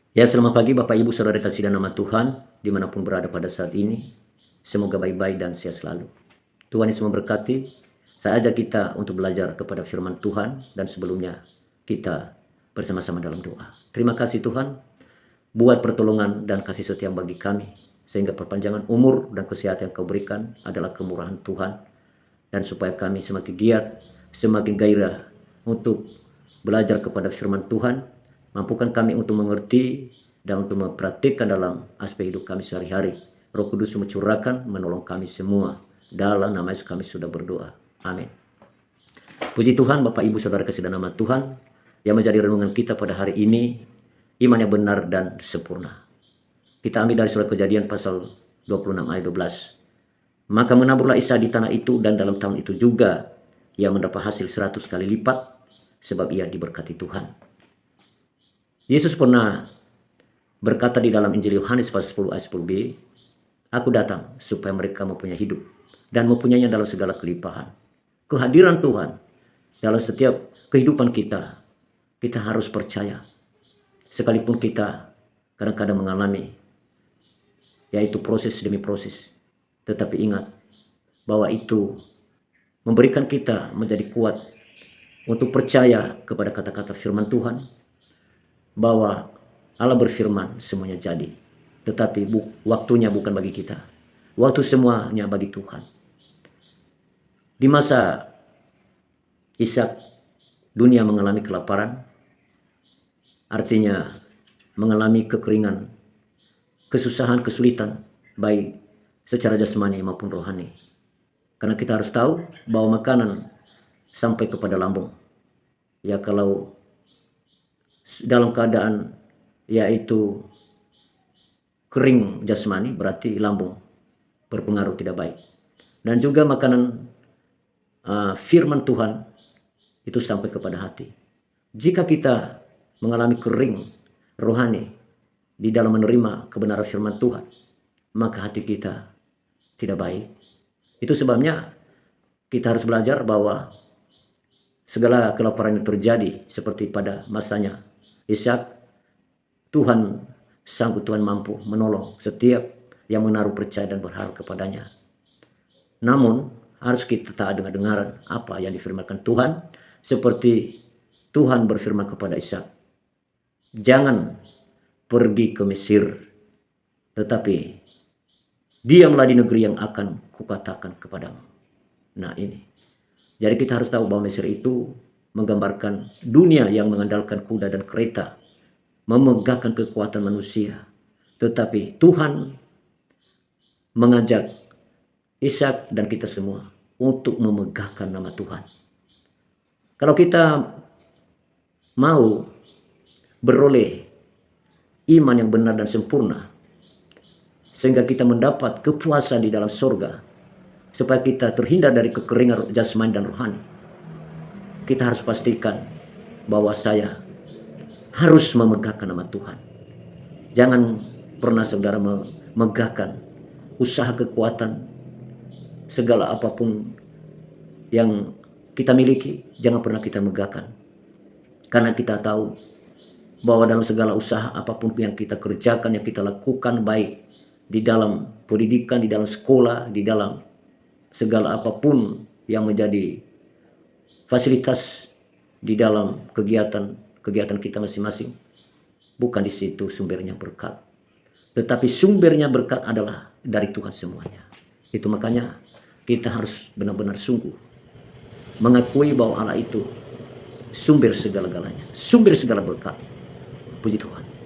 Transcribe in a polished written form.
Ya, selamat pagi Bapak Ibu Saudara kasih dan nama Tuhan, dimanapun berada pada saat ini. Semoga baik-baik dan sehat selalu. Tuhan Yesus memberkati. Saya ajak kita untuk belajar kepada firman Tuhan, dan sebelumnya kita bersama-sama dalam doa. Terima kasih Tuhan, buat pertolongan dan kasih setia bagi kami, sehingga perpanjangan umur dan kesehatan yang Kau berikan adalah kemurahan Tuhan, dan supaya kami semakin giat, semakin gairah untuk belajar kepada firman Tuhan. Mampukan kami untuk mengerti dan untuk mempraktikkan dalam aspek hidup kami sehari-hari. Roh Kudus mencurahkan, menolong kami semua. Dalam nama Yesus kami sudah berdoa. Amin. Puji Tuhan, Bapak Ibu Saudara kasih dan nama Tuhan, yang menjadi renungan kita pada hari ini, iman yang benar dan sempurna. Kita ambil dari surat Kejadian pasal 26 ayat 12. Maka menaburlah Isa di tanah itu, dan dalam tahun itu juga ia mendapat hasil 100 kali lipat, sebab ia diberkati Tuhan. Yesus pernah berkata di dalam Injil Yohanes pasal 10 ayat 10b, Aku datang supaya mereka mempunyai hidup, dan mempunyainya dalam segala kelimpahan. Kehadiran Tuhan dalam setiap kehidupan kita, kita harus percaya. Sekalipun kita kadang-kadang mengalami, yaitu proses demi proses. Tetapi ingat bahwa itu memberikan kita menjadi kuat untuk percaya kepada kata-kata firman Tuhan, bahwa Allah berfirman semuanya jadi. Tetapi waktunya bukan bagi kita. Waktu semuanya bagi Tuhan. Di masa Ishak, dunia mengalami kelaparan, artinya mengalami kekeringan, kesusahan, kesulitan, baik secara jasmani maupun rohani. Karena kita harus tahu bahwa makanan sampai kepada lambung. Ya, kalau dalam keadaan yaitu kering jasmani, berarti lambung berpengaruh tidak baik. Dan juga makanan firman Tuhan itu sampai kepada hati. Jika kita mengalami kering rohani di dalam menerima kebenaran firman Tuhan, maka hati kita tidak baik. Itu sebabnya kita harus belajar bahwa segala kelaparan yang terjadi seperti pada masanya Ishak, Tuhan sanggup, Tuhan mampu menolong setiap yang menaruh percaya dan berharap kepadanya. Namun harus kita taat dengan dengaran apa yang difirmankan Tuhan, seperti Tuhan berfirman kepada Ishak, jangan pergi ke Mesir, tetapi diamlah di negeri yang akan kukatakan kepadamu. Nah ini, jadi kita harus tahu bahwa Mesir itu menggambarkan dunia yang mengandalkan kuda dan kereta, memegahkan kekuatan manusia. Tetapi Tuhan mengajak Ishak dan kita semua untuk memegahkan nama Tuhan. Kalau kita mau beroleh iman yang benar dan sempurna, sehingga kita mendapat kepuasan di dalam surga, supaya kita terhindar dari kekeringan jasmani dan rohani, kita harus pastikan bahwa saya harus memegahkan nama Tuhan. Jangan pernah saudara memegahkan usaha kekuatan, segala apapun yang kita miliki, jangan pernah kita megahkan. Karena kita tahu bahwa dalam segala usaha apapun yang kita kerjakan, yang kita lakukan, baik di dalam pendidikan, di dalam sekolah, di dalam segala apapun yang menjadi fasilitas di dalam kegiatan kita masing-masing, bukan di situ sumbernya berkat, tetapi sumbernya berkat adalah dari Tuhan semuanya. Itu makanya kita harus benar-benar sungguh mengakui bahwa Allah itu sumber segala-galanya, sumber segala berkat. Puji Tuhan.